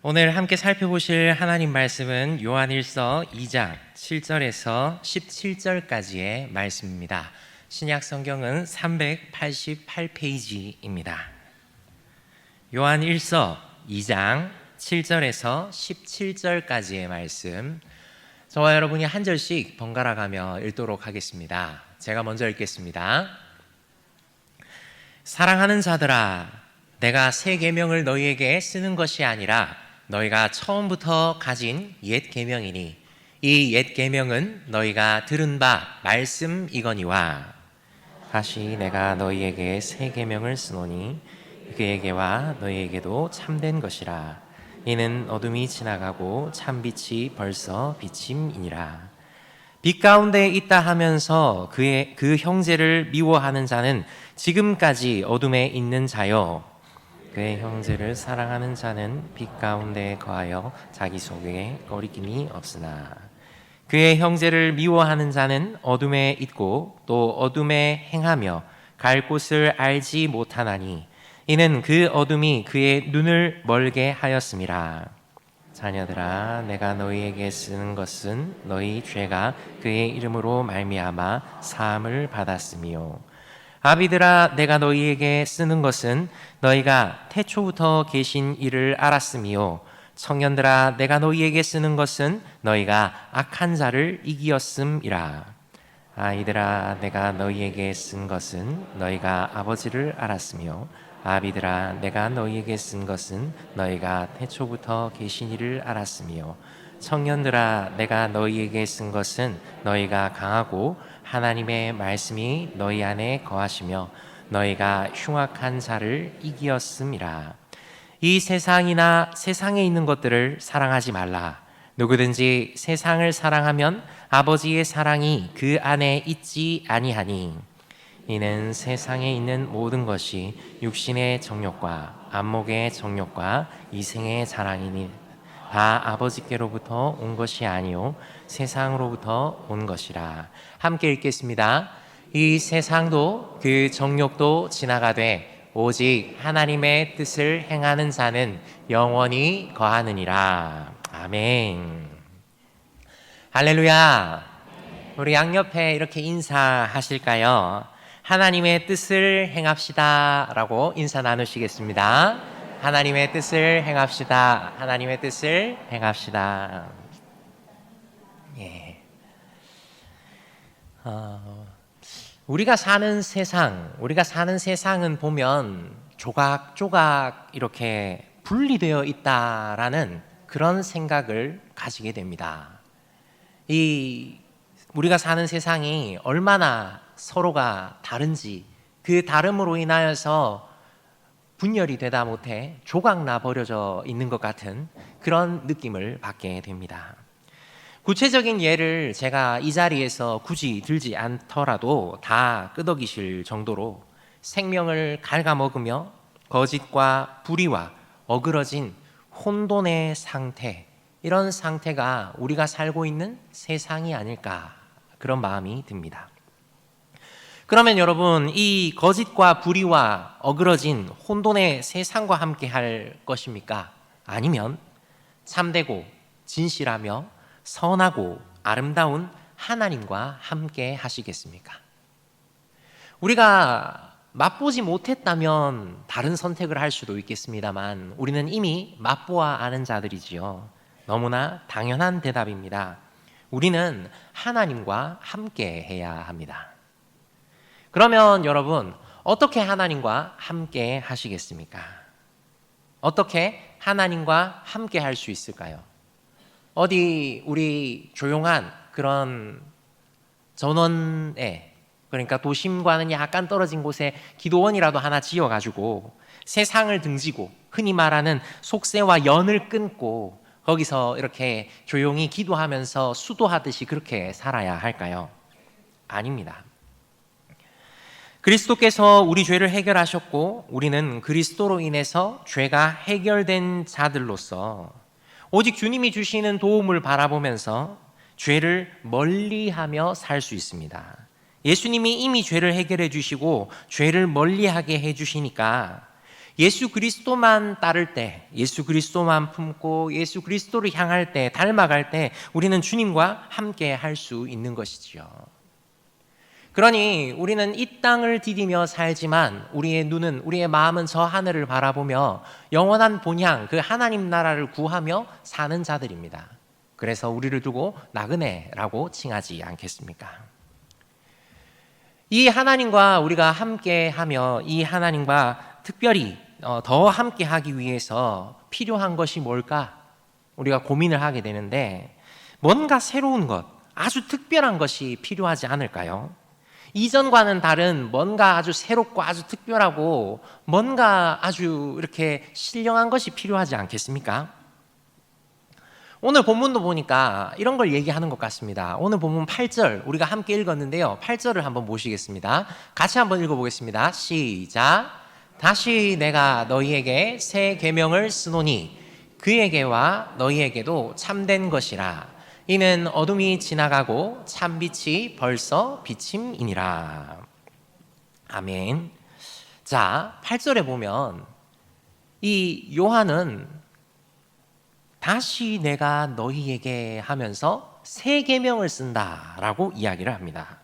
오늘 함께 살펴보실 하나님 말씀은 요한일서 2장 7절에서 17절까지의 말씀입니다. 신약 성경은 388페이지입니다. 요한일서 2장 7절에서 17절까지의 말씀, 저와 여러분이 한 절씩 번갈아 가며 읽도록 하겠습니다. 제가 먼저 읽겠습니다. 사랑하는 자들아, 내가 새 계명을 너희에게 쓰는 것이 아니라 너희가 처음부터 가진 옛 계명이니 이 옛 계명은 너희가 들은 바 말씀이거니와 다시 내가 너희에게 새 계명을 쓰노니 그에게와 너희에게도 참된 것이라. 이는 어둠이 지나가고 참빛이 벌써 비침이니라. 빛 가운데 있다 하면서 그 형제를 미워하는 자는 지금까지 어둠에 있는 자요, 그의 형제를 사랑하는 자는 빛 가운데 거하여 자기 속에 거리낌이 없으나 그의 형제를 미워하는 자는 어둠에 있고 또 어둠에 행하며 갈 곳을 알지 못하나니 이는 그 어둠이 그의 눈을 멀게 하였음이라. 자녀들아, 내가 너희에게 쓰는 것은 너희 죄가 그의 이름으로 말미암아 사함을 받았으며, 아비들아, 내가 너희에게 쓰는 것은 너희가 태초부터 계신 이를 알았으며, 청년들아, 내가 너희에게 쓰는 것은 너희가 악한 자를 이기었음이라. 아이들아, 내가 너희에게 쓴 것은 너희가 아버지를 알았으며, 아비들아, 내가 너희에게 쓴 것은 너희가 태초부터 계신 이를 알았으며, 청년들아, 내가 너희에게 쓴 것은 너희가 강하고 하나님의 말씀이 너희 안에 거하시며 너희가 흉악한 자를 이기었음이라. 이 세상이나 세상에 있는 것들을 사랑하지 말라. 누구든지 세상을 사랑하면 아버지의 사랑이 그 안에 있지 아니하니 이는 세상에 있는 모든 것이 육신의 정욕과 안목의 정욕과 이생의 자랑이니 다 아버지께로부터 온 것이 아니요 세상으로부터 온 것이라. 함께 읽겠습니다. 이 세상도 그 정욕도 지나가되 오직 하나님의 뜻을 행하는 자는 영원히 거하느니라. 아멘. 할렐루야. 우리 양옆에 이렇게 인사하실까요? 하나님의 뜻을 행합시다 라고 인사 나누시겠습니다. 하나님의 뜻을 행합시다. 하나님의 뜻을 행합시다. 예. 우리가 사는 세상은 보면 조각조각 이렇게 분리되어 있다라는 그런 생각을 가지게 됩니다. 우리가 사는 세상이 얼마나 서로가 다른지, 그 다름으로 인하여서 분열이 되다 못해 조각나 버려져 있는 것 같은 그런 느낌을 받게 됩니다. 구체적인 예를 제가 이 자리에서 굳이 들지 않더라도 다 끄덕이실 정도로 생명을 갉아먹으며 거짓과 불의와 어그러진 혼돈의 상태, 이런 상태가 우리가 살고 있는 세상이 아닐까, 그런 마음이 듭니다. 그러면 여러분, 이 거짓과 불의와 어그러진 혼돈의 세상과 함께 할 것입니까? 아니면 참되고 진실하며 선하고 아름다운 하나님과 함께 하시겠습니까? 우리가 맛보지 못했다면 다른 선택을 할 수도 있겠습니다만 우리는 이미 맛보아 아는 자들이지요. 너무나 당연한 대답입니다. 우리는 하나님과 함께 해야 합니다. 그러면 여러분, 어떻게 하나님과 함께 하시겠습니까? 어떻게 하나님과 함께 할 수 있을까요? 어디 우리 조용한 그런 전원에, 그러니까 도심과는 약간 떨어진 곳에 기도원이라도 하나 지어가지고 세상을 등지고 흔히 말하는 속세와 연을 끊고 거기서 이렇게 조용히 기도하면서 수도하듯이 그렇게 살아야 할까요? 아닙니다. 그리스도께서 우리 죄를 해결하셨고 우리는 그리스도로 인해서 죄가 해결된 자들로서 오직 주님이 주시는 도움을 바라보면서 죄를 멀리하며 살 수 있습니다. 예수님이 이미 죄를 해결해 주시고 죄를 멀리하게 해 주시니까 예수 그리스도만 따를 때, 예수 그리스도만 품고 예수 그리스도를 향할 때, 닮아갈 때 우리는 주님과 함께 할 수 있는 것이지요. 그러니 우리는 이 땅을 디디며 살지만 우리의 눈은, 우리의 마음은 저 하늘을 바라보며 영원한 본향, 그 하나님 나라를 구하며 사는 자들입니다. 그래서 우리를 두고 나그네라고 칭하지 않겠습니까? 이 하나님과 우리가 함께하며 이 하나님과 특별히 더 함께하기 위해서 필요한 것이 뭘까? 우리가 고민을 하게 되는데 뭔가 새로운 것, 아주 특별한 것이 필요하지 않을까요? 이전과는 다른 뭔가 아주 새롭고 아주 특별하고 뭔가 아주 이렇게 신령한 것이 필요하지 않겠습니까? 오늘 본문도 보니까 이런 걸 얘기하는 것 같습니다. 오늘 본문 8절 우리가 함께 읽었는데요. 8절을 한번 보시겠습니다. 같이 한번 읽어보겠습니다. 시작. 다시 내가 너희에게 새 계명을 쓰노니 그에게와 너희에게도 참된 것이라. 이는 어둠이 지나가고 참빛이 벌써 비침이니라. 아멘. 자, 8절에 보면 이 요한은 다시 내가 너희에게 하면서 새 계명을 쓴다라고 이야기를 합니다.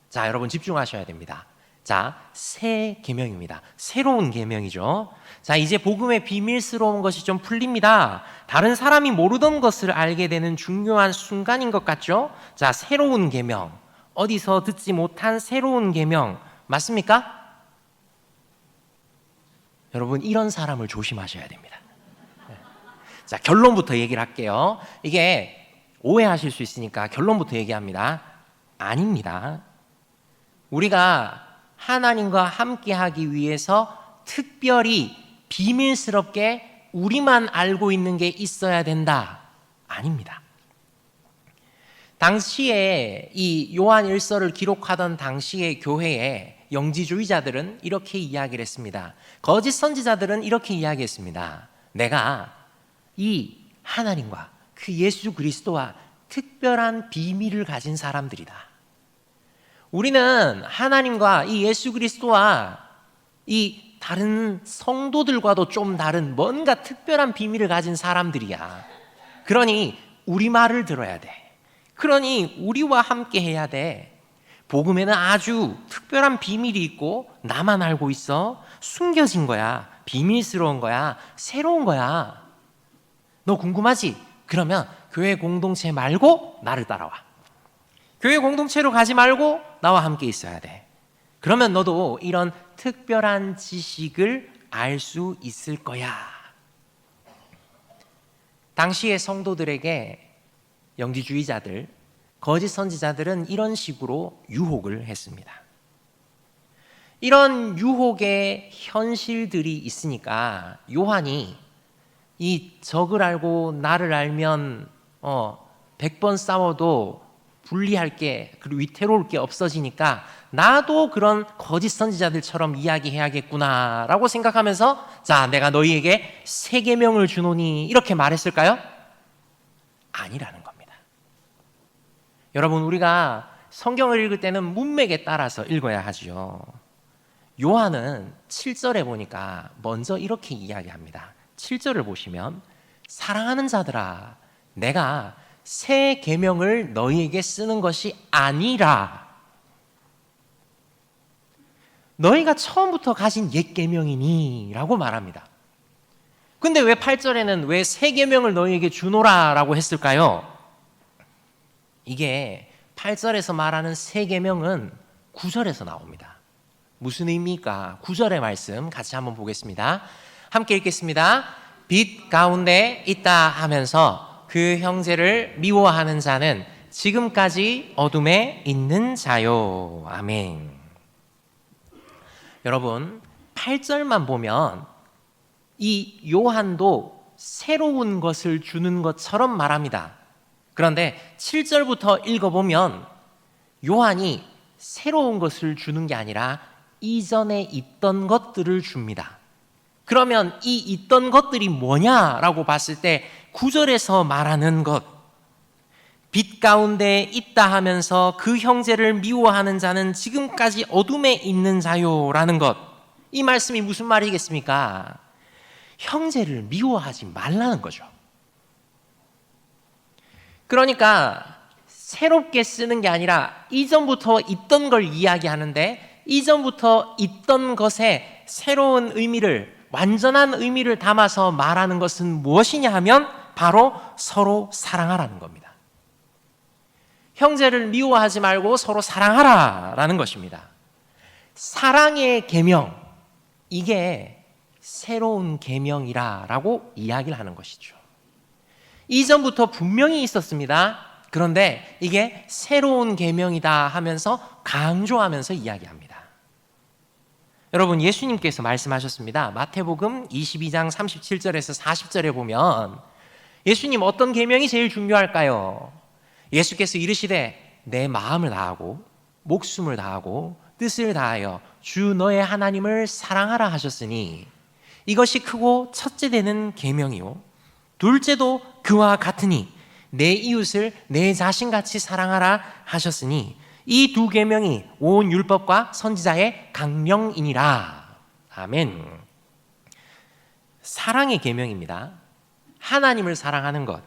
자, 여러분 집중하셔야 됩니다. 자, 새 계명입니다. 새로운 계명이죠. 자, 이제 복음의 비밀스러운 것이 좀 풀립니다. 다른 사람이 모르던 것을 알게 되는 중요한 순간인 것 같죠? 자, 새로운 계명. 어디서 듣지 못한 새로운 계명. 맞습니까? 여러분, 이런 사람을 조심하셔야 됩니다. 자, 결론부터 얘기를 할게요. 이게 오해하실 수 있으니까 결론부터 얘기합니다. 아닙니다. 우리가 하나님과 함께하기 위해서 특별히 비밀스럽게 우리만 알고 있는 게 있어야 된다. 아닙니다. 당시에 이 요한 일서를 기록하던 당시의 교회에 영지주의자들은 이렇게 이야기를 했습니다. 거짓 선지자들은 이렇게 이야기했습니다. 내가 이 하나님과 그 예수 그리스도와 특별한 비밀을 가진 사람들이다. 우리는 하나님과 이 예수 그리스도와 이 다른 성도들과도 좀 다른 뭔가 특별한 비밀을 가진 사람들이야. 그러니 우리 말을 들어야 돼. 그러니 우리와 함께 해야 돼. 복음에는 아주 특별한 비밀이 있고 나만 알고 있어. 숨겨진 거야. 비밀스러운 거야. 새로운 거야. 너 궁금하지? 그러면 교회 공동체 말고 나를 따라와. 교회 공동체로 가지 말고 나와 함께 있어야 돼. 그러면 너도 이런 특별한 지식을 알 수 있을 거야. 당시의 성도들에게 영지주의자들, 거짓 선지자들은 이런 식으로 유혹을 했습니다. 이런 유혹의 현실들이 있으니까 요한이 이 적을 알고 나를 알면 100번 싸워도 불리할 게, 그리고 위태로울 게 없어지니까 나도 그런 거짓 선지자들처럼 이야기해야겠구나라고 생각하면서 자, 내가 너희에게 새 계명을 주노니 이렇게 말했을까요? 아니라는 겁니다. 여러분, 우리가 성경을 읽을 때는 문맥에 따라서 읽어야 하지요. 요한은 7절에 보니까 먼저 이렇게 이야기합니다. 7절을 보시면 사랑하는 자들아, 내가 새 계명을 너희에게 쓰는 것이 아니라 너희가 처음부터 가진 옛 계명이니 라고 말합니다. 근데 왜 8절에는 왜 새 계명을 너희에게 주노라 라고 했을까요? 이게 8절에서 말하는 새 계명은 9절에서 나옵니다. 무슨 의미입니까? 9절의 말씀 같이 한번 보겠습니다. 함께 읽겠습니다. 빛 가운데 있다 하면서 그 형제를 미워하는 자는 지금까지 어둠에 있는 자요. 아멘. 여러분, 8절만 보면 이 요한도 새로운 것을 주는 것처럼 말합니다. 그런데 7절부터 읽어보면 요한이 새로운 것을 주는 게 아니라 이전에 있던 것들을 줍니다. 그러면 이 있던 것들이 뭐냐라고 봤을 때 9절에서 말하는 것, 빛 가운데 있다 하면서 그 형제를 미워하는 자는 지금까지 어둠에 있는 자요라는 것, 이 말씀이 무슨 말이겠습니까? 형제를 미워하지 말라는 거죠. 그러니까 새롭게 쓰는 게 아니라 이전부터 있던 걸 이야기하는데, 이전부터 있던 것에 새로운 의미를, 완전한 의미를 담아서 말하는 것은 무엇이냐 하면 바로 서로 사랑하라는 겁니다. 형제를 미워하지 말고 서로 사랑하라라는 것입니다. 사랑의 계명, 이게 새로운 계명이라고 이야기를 하는 것이죠. 이전부터 분명히 있었습니다. 그런데 이게 새로운 계명이다 하면서 강조하면서 이야기합니다. 여러분, 예수님께서 말씀하셨습니다. 마태복음 22장 37절에서 40절에 보면 예수님 어떤 계명이 제일 중요할까요? 예수께서 이르시되 내 마음을 다하고 목숨을 다하고 뜻을 다하여 주 너의 하나님을 사랑하라 하셨으니 이것이 크고 첫째 되는 계명이요 둘째도 그와 같으니 내 이웃을 내 자신같이 사랑하라 하셨으니 이 두 계명이 온 율법과 선지자의 강령이니라. 아멘. 사랑의 계명입니다. 하나님을 사랑하는 것,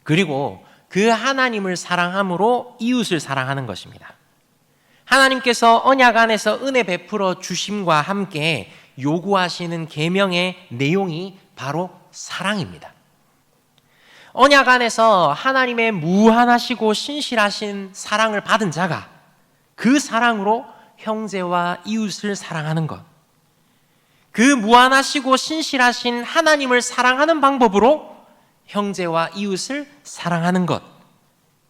그리고 그 하나님을 사랑함으로 이웃을 사랑하는 것입니다. 하나님께서 언약 안에서 은혜 베풀어 주심과 함께 요구하시는 계명의 내용이 바로 사랑입니다. 언약 안에서 하나님의 무한하시고 신실하신 사랑을 받은 자가 그 사랑으로 형제와 이웃을 사랑하는 것, 그 무한하시고 신실하신 하나님을 사랑하는 방법으로 형제와 이웃을 사랑하는 것,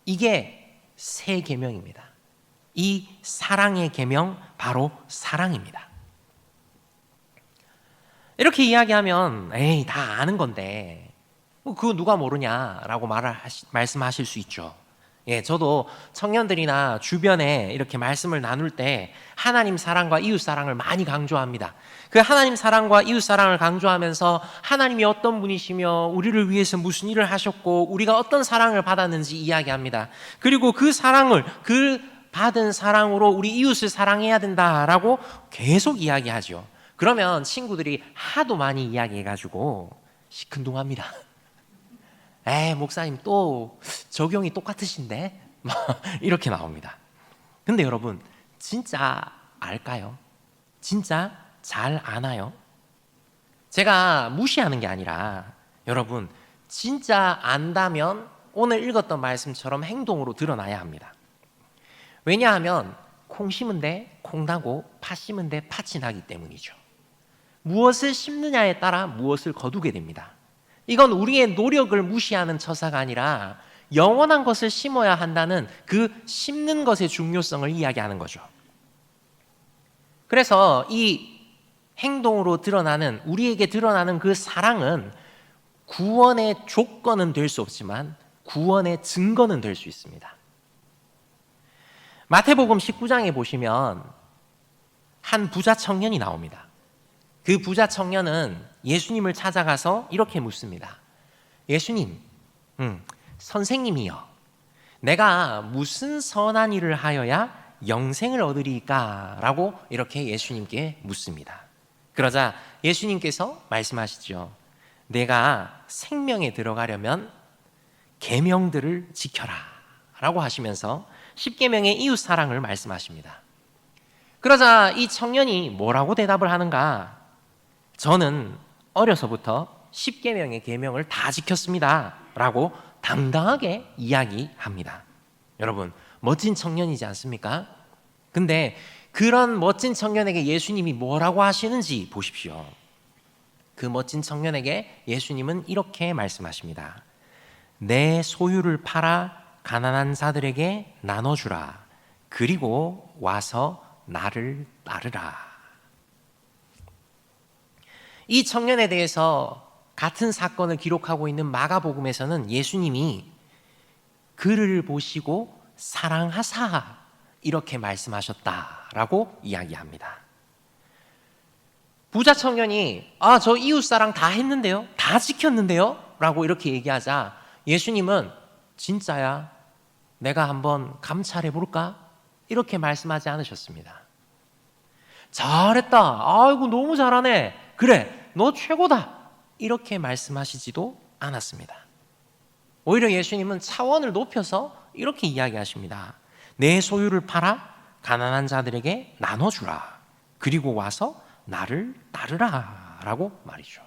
이게 새 계명입니다. 이 사랑의 계명, 바로 사랑입니다. 이렇게 이야기하면 에이, 다 아는 건데 그거 누가 모르냐라고 말씀하실 수 있죠. 저도 청년들이나 주변에 이렇게 말씀을 나눌 때 하나님 사랑과 이웃 사랑을 많이 강조합니다. 그 하나님 사랑과 이웃 사랑을 강조하면서 하나님이 어떤 분이시며 우리를 위해서 무슨 일을 하셨고 우리가 어떤 사랑을 받았는지 이야기합니다. 그리고 그 사랑을, 그 받은 사랑으로 우리 이웃을 사랑해야 된다라고 계속 이야기하죠. 그러면 친구들이 하도 많이 이야기해가지고 시큰둥합니다. 목사님 또 적용이 똑같으신데? 이렇게 나옵니다. 근데 여러분, 진짜 알까요? 진짜 잘 아나요? 제가 무시하는 게 아니라 여러분, 진짜 안다면 오늘 읽었던 말씀처럼 행동으로 드러나야 합니다. 왜냐하면 콩 심은 데 콩 나고 팥 심은 데 팥이 나기 때문이죠. 무엇을 심느냐에 따라 무엇을 거두게 됩니다. 이건 우리의 노력을 무시하는 처사가 아니라 영원한 것을 심어야 한다는 그 심는 것의 중요성을 이야기하는 거죠. 그래서 이 행동으로 드러나는, 우리에게 드러나는 그 사랑은 구원의 조건은 될 수 없지만 구원의 증거는 될 수 있습니다. 마태복음 19장에 보시면 한 부자 청년이 나옵니다. 그 부자 청년은 예수님을 찾아가서 이렇게 묻습니다. 예수님, 선생님이여, 내가 무슨 선한 일을 하여야 영생을 얻으리까? 라고 이렇게 예수님께 묻습니다. 그러자 예수님께서 말씀하시죠. 내가 생명에 들어가려면 계명들을 지켜라 라고 하시면서 10계명의 이웃 사랑을 말씀하십니다. 그러자 이 청년이 뭐라고 대답을 하는가? 저는 어려서부터 10계명의 계명을 다 지켰습니다 라고 당당하게 이야기합니다. 여러분, 멋진 청년이지 않습니까? 근데 그런 멋진 청년에게 예수님이 뭐라고 하시는지 보십시오. 그 멋진 청년에게 예수님은 이렇게 말씀하십니다. 내 소유를 팔아 가난한 자들에게 나눠주라. 그리고 와서 나를 따르라. 이 청년에 대해서 같은 사건을 기록하고 있는 마가복음에서는 예수님이 그를 보시고 사랑하사 이렇게 말씀하셨다라고 이야기합니다. 부자 청년이 저 이웃 사랑 다 했는데요, 다 지켰는데요 라고 이렇게 얘기하자 예수님은 진짜야, 내가 한번 감찰해 볼까? 이렇게 말씀하지 않으셨습니다. 잘했다, 아이고 너무 잘하네, 그래 너 최고다, 이렇게 말씀하시지도 않았습니다. 오히려 예수님은 차원을 높여서 이렇게 이야기하십니다. 내 소유를 팔아 가난한 자들에게 나눠주라. 그리고 와서 나를 따르라 라고 말이죠.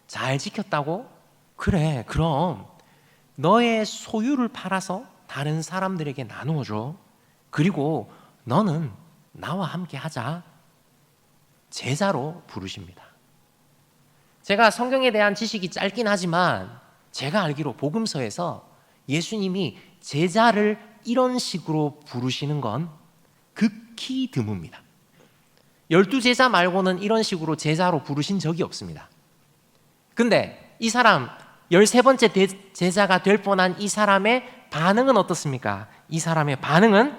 잘 지켰다고? 그래, 그럼 너의 소유를 팔아서 다른 사람들에게 나누어줘. 그리고 너는 나와 함께 하자. 제자로 부르십니다. 제가 성경에 대한 지식이 짧긴 하지만 제가 알기로 복음서에서 예수님이 제자를 이런 식으로 부르시는 건 극히 드뭅니다. 12제자 말고는 이런 식으로 제자로 부르신 적이 없습니다. 근데 이 사람 13번째 제자가 될 뻔한 이 사람의 반응은 어떻습니까? 이 사람의 반응은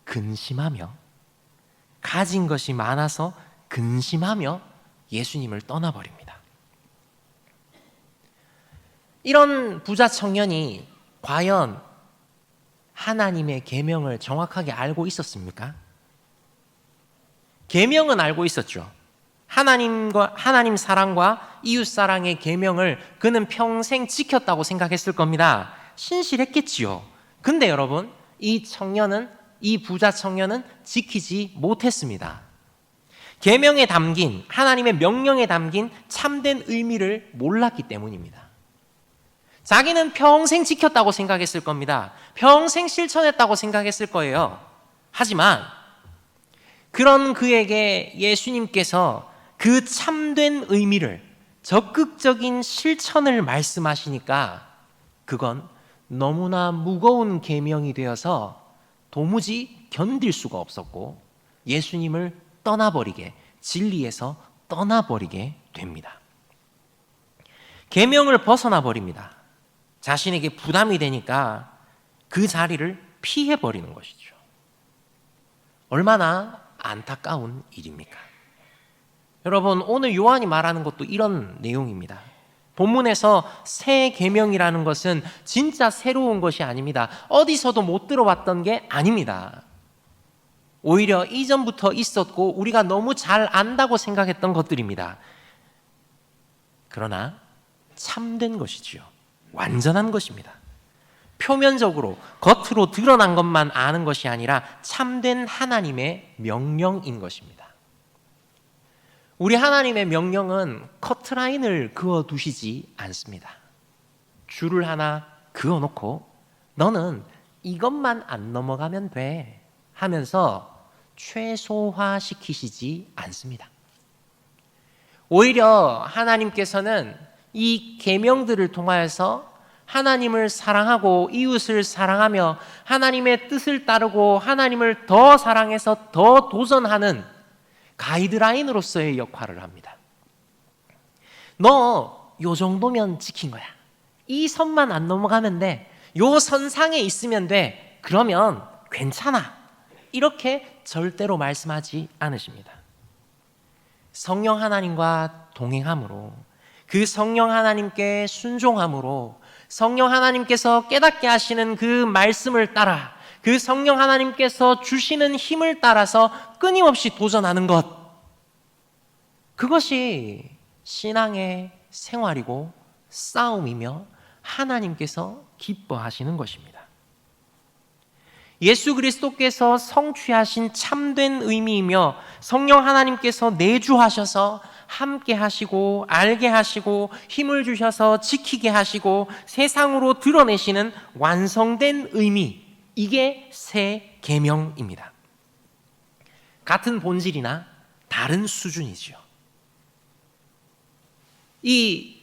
근심하며, 가진 것이 많아서 근심하며 예수님을 떠나버립니다. 이런 부자 청년이 과연 하나님의 계명을 정확하게 알고 있었습니까? 계명은 알고 있었죠. 하나님 사랑과 이웃 사랑의 계명을 그는 평생 지켰다고 생각했을 겁니다. 신실했겠지요. 근데 여러분, 이 부자 청년은 지키지 못했습니다. 계명에 담긴, 하나님의 명령에 담긴 참된 의미를 몰랐기 때문입니다. 자기는 평생 지켰다고 생각했을 겁니다. 평생 실천했다고 생각했을 거예요. 하지만 그런 그에게 예수님께서 그 참된 의미를, 적극적인 실천을 말씀하시니까 그건 너무나 무거운 계명이 되어서 도무지 견딜 수가 없었고 예수님을 떠나버리게, 진리에서 떠나버리게 됩니다. 계명을 벗어나 버립니다. 자신에게 부담이 되니까 그 자리를 피해버리는 것이죠. 얼마나 안타까운 일입니까? 여러분, 오늘 요한이 말하는 것도 이런 내용입니다. 본문에서 새 계명이라는 것은 진짜 새로운 것이 아닙니다. 어디서도 못 들어봤던 게 아닙니다. 오히려 이전부터 있었고 우리가 너무 잘 안다고 생각했던 것들입니다. 그러나 참된 것이지요. 완전한 것입니다. 표면적으로 겉으로 드러난 것만 아는 것이 아니라 참된 하나님의 명령인 것입니다. 우리 하나님의 명령은 커트라인을 그어두시지 않습니다. 줄을 하나 그어놓고 너는 이것만 안 넘어가면 돼 하면서 최소화시키시지 않습니다. 오히려 하나님께서는 이 계명들을 통하여서 하나님을 사랑하고 이웃을 사랑하며 하나님의 뜻을 따르고 하나님을 더 사랑해서 더 도전하는 가이드라인으로서의 역할을 합니다. 너 요 정도면 지킨 거야. 이 선만 안 넘어가면 돼. 요 선상에 있으면 돼. 그러면 괜찮아. 이렇게 절대로 말씀하지 않으십니다. 성령 하나님과 동행함으로, 그 성령 하나님께 순종함으로, 성령 하나님께서 깨닫게 하시는 그 말씀을 따라, 그 성령 하나님께서 주시는 힘을 따라서 끊임없이 도전하는 것, 그것이 신앙의 생활이고 싸움이며 하나님께서 기뻐하시는 것입니다. 예수 그리스도께서 성취하신 참된 의미이며 성령 하나님께서 내주하셔서 함께 하시고 알게 하시고 힘을 주셔서 지키게 하시고 세상으로 드러내시는 완성된 의미, 이게 새 계명입니다. 같은 본질이나 다른 수준이지요. 이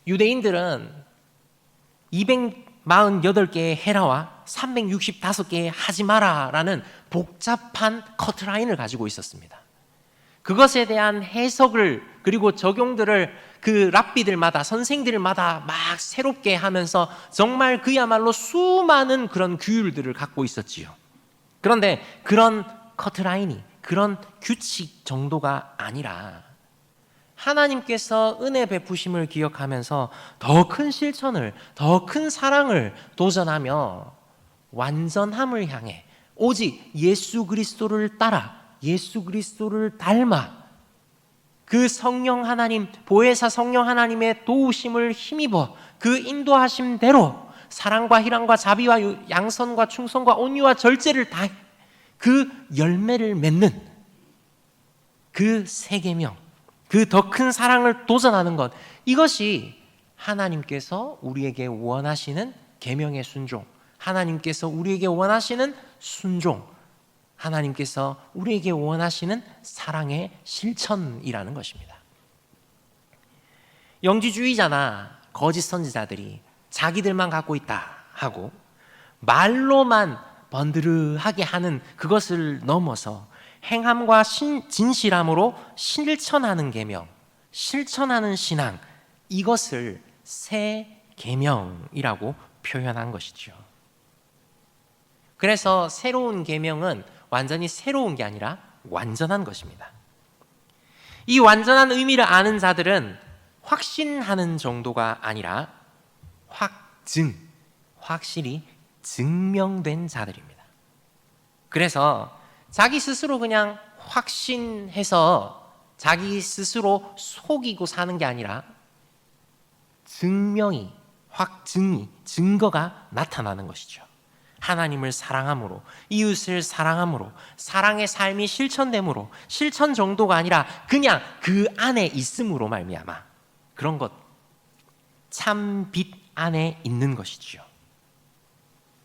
유대인들은 248개의 헤라와 365개의 하지 마라라는 복잡한 커트라인을 가지고 있었습니다. 그것에 대한 해석을 그리고 적용들을 그 랍비들마다, 선생들마다 막 새롭게 하면서 정말 그야말로 수많은 그런 규율들을 갖고 있었지요. 그런데 그런 커트라인이, 그런 규칙 정도가 아니라 하나님께서 은혜 베푸심을 기억하면서 더 큰 실천을, 더 큰 사랑을 도전하며 완전함을 향해 오직 예수 그리스도를 따라 예수 그리스도를 닮아 그 성령 하나님, 보혜사 성령 하나님의 도우심을 힘입어 그 인도하심대로 사랑과 희랑과 자비와 양선과 충성과 온유와 절제를 다해 그 열매를 맺는 그 새 계명, 그 더 큰 사랑을 도전하는 것, 이것이 하나님께서 우리에게 원하시는 계명의 순종, 하나님께서 우리에게 원하시는 순종, 하나님께서 우리에게 원하시는 사랑의 실천이라는 것입니다. 영지주의자나 거짓 선지자들이 자기들만 갖고 있다 하고 말로만 번드르하게 하는 그것을 넘어서 행함과 진실함으로 실천하는 계명, 실천하는 신앙, 이것을 새 계명이라고 표현한 것이죠. 그래서 새로운 계명은 완전히 새로운 게 아니라 완전한 것입니다. 이 완전한 의미를 아는 자들은 확신하는 정도가 아니라 확실히 증명된 자들입니다. 그래서 자기 스스로 그냥 확신해서 자기 스스로 속이고 사는 게 아니라 증거가 나타나는 것이죠. 하나님을 사랑함으로, 이웃을 사랑함으로, 사랑의 삶이 실천됨으로, 실천 정도가 아니라 그냥 그 안에 있음으로 말미암아 그런 것, 참 빛 안에 있는 것이지요.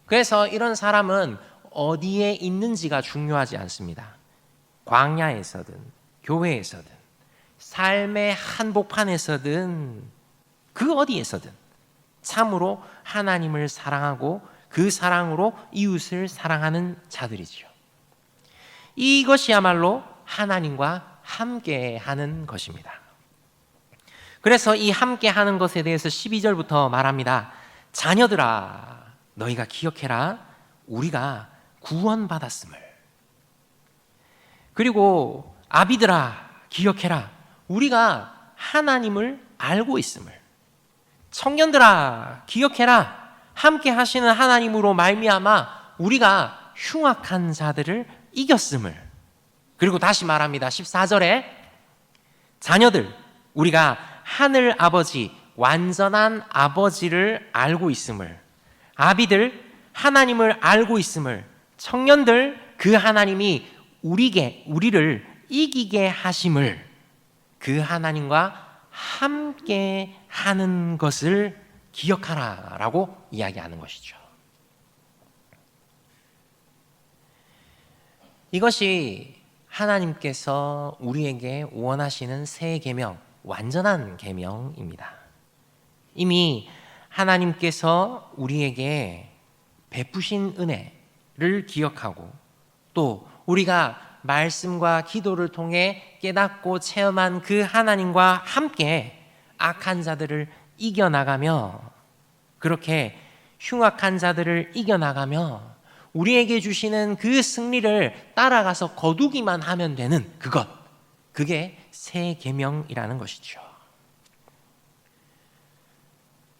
그래서 이런 사람은 어디에 있는지가 중요하지 않습니다. 광야에서든 교회에서든 삶의 한복판에서든 그 어디에서든 참으로 하나님을 사랑하고 그 사랑으로 이웃을 사랑하는 자들이지요. 이것이야말로 하나님과 함께하는 것입니다. 그래서 이 함께하는 것에 대해서 12절부터 말합니다. 자녀들아, 너희가 기억해라. 우리가 구원받았음을. 그리고 아비들아, 기억해라. 우리가 하나님을 알고 있음을. 청년들아, 기억해라. 함께 하시는 하나님으로 말미암아 우리가 흉악한 자들을 이겼음을. 그리고 다시 말합니다. 14절에 자녀들, 우리가 하늘 아버지, 완전한 아버지를 알고 있음을. 아비들, 하나님을 알고 있음을. 청년들, 그 하나님이 우리를 이기게 하심을. 그 하나님과 함께 하는 것을 기억하라 라고 이야기하는 것이죠. 이것이 하나님께서 우리에게 원하시는 새 계명, 완전한 계명입니다. 이미 하나님께서 우리에게 베푸신 은혜를 기억하고 또 우리가 말씀과 기도를 통해 깨닫고 체험한 그 하나님과 함께 악한 자들을 이겨나가며, 그렇게 흉악한 자들을 이겨나가며 우리에게 주시는 그 승리를 따라가서 거두기만 하면 되는 그것, 그게 새 계명이라는 것이죠.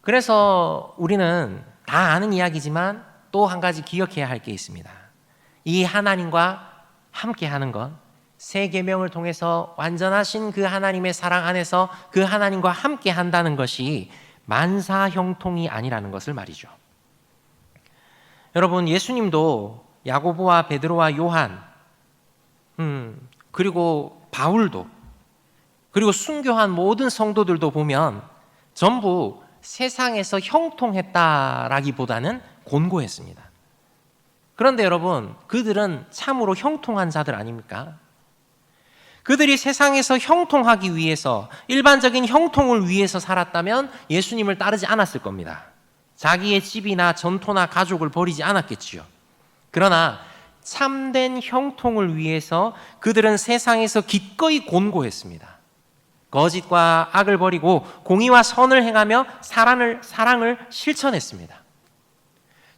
그래서 우리는 다 아는 이야기지만 또 한 가지 기억해야 할 게 있습니다. 이 하나님과 함께하는 것, 새 계명을 통해서 완전하신 그 하나님의 사랑 안에서 그 하나님과 함께 한다는 것이 만사형통이 아니라는 것을 말이죠. 여러분, 예수님도 야고보와 베드로와 요한, 그리고 바울도, 그리고 순교한 모든 성도들도 보면 전부 세상에서 형통했다라기보다는 곤고했습니다. 그런데 여러분, 그들은 참으로 형통한 자들 아닙니까? 그들이 세상에서 형통하기 위해서, 일반적인 형통을 위해서 살았다면 예수님을 따르지 않았을 겁니다. 자기의 집이나 전토나 가족을 버리지 않았겠지요. 그러나 참된 형통을 위해서 그들은 세상에서 기꺼이 곤고했습니다. 거짓과 악을 버리고 공의와 선을 행하며 사랑을 실천했습니다.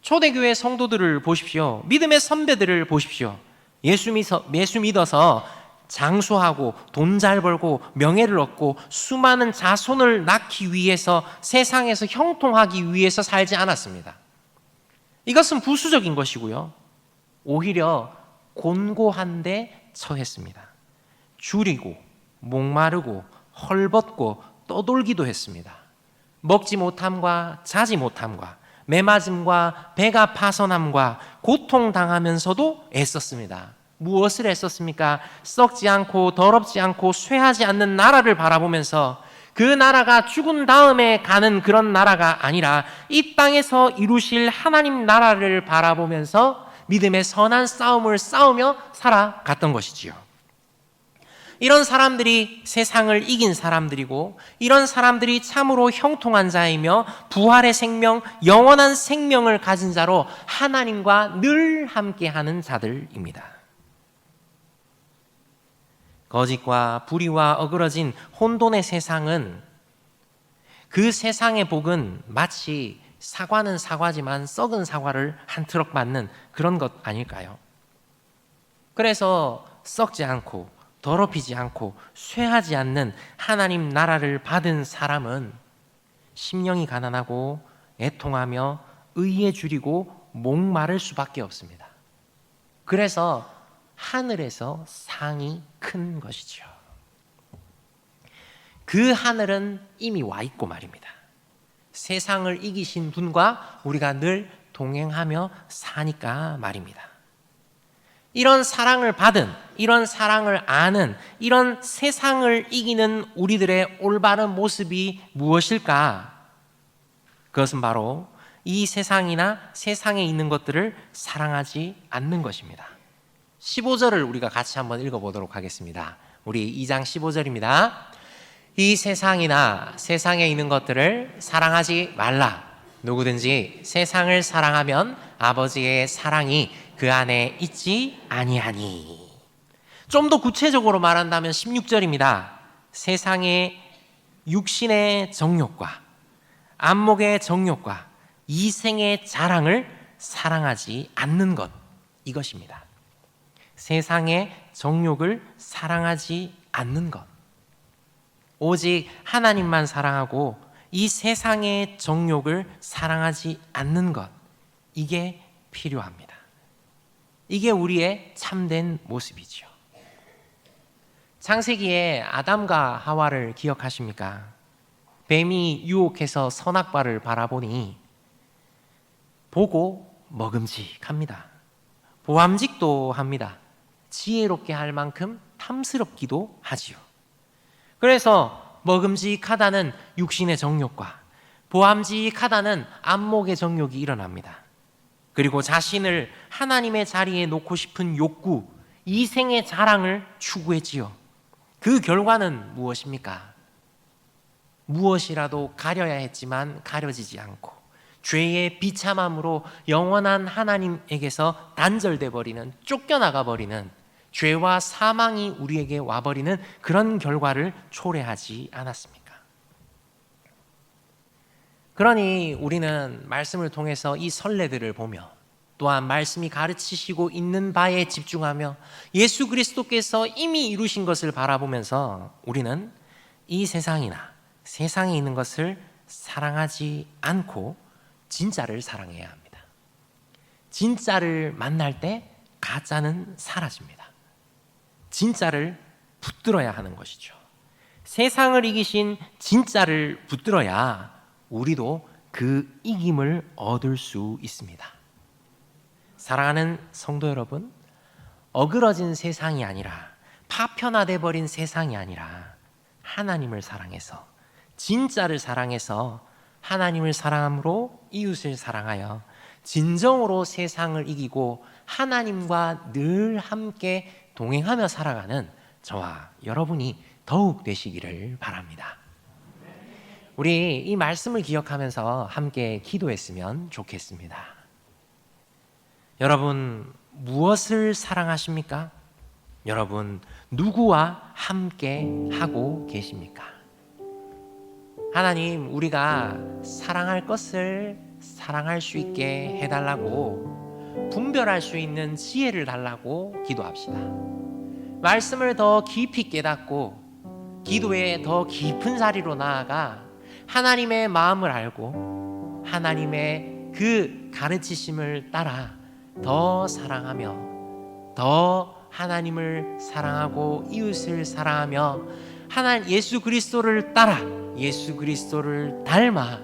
초대교회 성도들을 보십시오. 믿음의 선배들을 보십시오. 예수 믿어서 장수하고 돈 잘 벌고 명예를 얻고 수많은 자손을 낳기 위해서 세상에서 형통하기 위해서 살지 않았습니다. 이것은 부수적인 것이고요. 오히려 곤고한 데 처했습니다. 줄이고 목마르고 헐벗고 떠돌기도 했습니다. 먹지 못함과 자지 못함과 매맞음과 배가 파선함과 고통당하면서도 애썼습니다. 무엇을 애썼습니까? 썩지 않고 더럽지 않고 쇠하지 않는 나라를 바라보면서 그 나라가 죽은 다음에 가는 그런 나라가 아니라 이 땅에서 이루실 하나님 나라를 바라보면서 믿음의 선한 싸움을 싸우며 살아갔던 것이지요. 이런 사람들이 세상을 이긴 사람들이고, 이런 사람들이 참으로 형통한 자이며 부활의 생명, 영원한 생명을 가진 자로 하나님과 늘 함께하는 자들입니다. 거짓과 불의와 어그러진 혼돈의 세상은, 그 세상의 복은 마치 사과는 사과지만 썩은 사과를 한 트럭 받는 그런 것 아닐까요? 그래서 썩지 않고 더럽히지 않고 쇠하지 않는 하나님 나라를 받은 사람은 심령이 가난하고 애통하며 의에 줄이고 목마를 수밖에 없습니다. 그래서 하늘에서 상이 큰 것이죠. 그 하늘은 이미 와 있고 말입니다. 세상을 이기신 분과 우리가 늘 동행하며 사니까 말입니다. 이런 사랑을 받은, 이런 사랑을 아는, 이런 세상을 이기는 우리들의 올바른 모습이 무엇일까? 그것은 바로 이 세상이나 세상에 있는 것들을 사랑하지 않는 것입니다. 15절을 우리가 같이 한번 읽어보도록 하겠습니다. 우리 2장 15절입니다. 이 세상이나 세상에 있는 것들을 사랑하지 말라. 누구든지 세상을 사랑하면 아버지의 사랑이 그 안에 있지 아니하니. 좀 더 구체적으로 말한다면 16절입니다. 세상의 육신의 정욕과 안목의 정욕과 이생의 자랑을 사랑하지 않는 것, 이것입니다. 세상의 정욕을 사랑하지 않는 것, 오직 하나님만 사랑하고 이 세상의 정욕을 사랑하지 않는 것, 이게 필요합니다. 이게 우리의 참된 모습이죠. 창세기에 아담과 하와를 기억하십니까? 뱀이 유혹해서 선악과를 바라보니 보고 먹음직합니다. 보암직도 합니다. 지혜롭게 할 만큼 탐스럽기도 하지요. 그래서 먹음직하다는 육신의 정욕과 보암직하다는 안목의 정욕이 일어납니다. 그리고 자신을 하나님의 자리에 놓고 싶은 욕구, 이생의 자랑을 추구했지요. 그 결과는 무엇입니까? 무엇이라도 가려야 했지만 가려지지 않고 죄의 비참함으로 영원한 하나님에게서 단절돼 버리는, 쫓겨나가 버리는, 죄와 사망이 우리에게 와버리는 그런 결과를 초래하지 않았습니까? 그러니 우리는 말씀을 통해서 이 선례들을 보며, 또한 말씀이 가르치시고 있는 바에 집중하며 예수 그리스도께서 이미 이루신 것을 바라보면서 우리는 이 세상이나 세상에 있는 것을 사랑하지 않고 진짜를 사랑해야 합니다. 진짜를 만날 때 가짜는 사라집니다. 진짜를 붙들어야 하는 것이죠. 세상을 이기신 진짜를 붙들어야 우리도 그 이김을 얻을 수 있습니다. 사랑하는 성도 여러분, 어그러진 세상이 아니라, 파편화돼 버린 세상이 아니라 하나님을 사랑해서, 진짜를 사랑해서, 하나님을 사랑함으로 이웃을 사랑하여 진정으로 세상을 이기고 하나님과 늘 함께 동행하며 살아가는 저와 여러분이 더욱 되시기를 바랍니다. 우리 이 말씀을 기억하면서 함께 기도했으면 좋겠습니다. 여러분, 무엇을 사랑하십니까? 여러분, 누구와 함께 하고 계십니까? 하나님, 우리가 사랑할 것을 사랑할 수 있게 해달라고, 분별할 수 있는 지혜를 달라고 기도합시다. 말씀을 더 깊이 깨닫고 기도에 더 깊은 자리로 나아가 하나님의 마음을 알고 하나님의 그 가르치심을 따라 더 사랑하며, 더 하나님을 사랑하고 이웃을 사랑하며 하나님 예수 그리스도를 따라 예수 그리스도를 닮아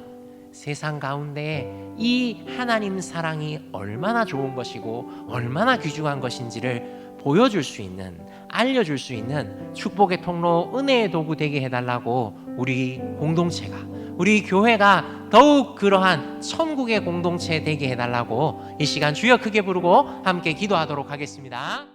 세상 가운데 이 하나님 사랑이 얼마나 좋은 것이고 얼마나 귀중한 것인지를 보여줄 수 있는, 알려줄 수 있는 축복의 통로, 은혜의 도구 되게 해달라고 우리 공동체가, 우리 교회가 더욱 그러한 천국의 공동체 되게 해달라고 이 시간 주여 크게 부르고 함께 기도하도록 하겠습니다.